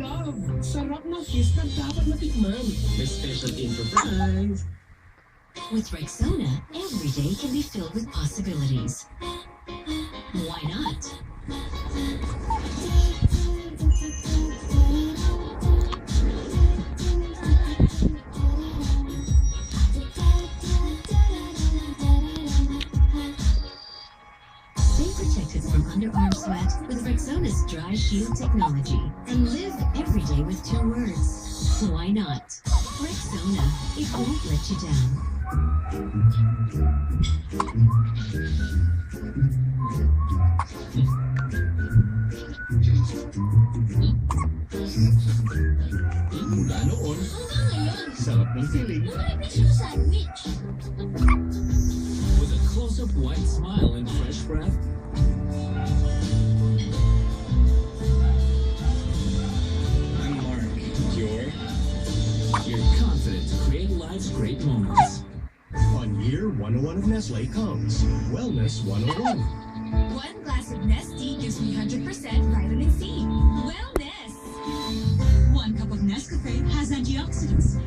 love. Sarap na kiss na dapat matikman. May special intro prize. With Rexona, every day can be filled with possibilities. Why not? Stay protected from underarm sweat with Rexona's Dry Shield technology and live every day with 2 words. Why not? Rexona, it won't let you down. Mula noon, sarap ng feeling. Sandwich. With a close-up white smile and fresh breath. I'm Mark. You're confident to create life's great moments. On year 101 of Nestle comes Wellness 101. 1 glass of Nestea gives me 100% vitamin C. Wellness. 1 cup of Nescafe has antioxidants,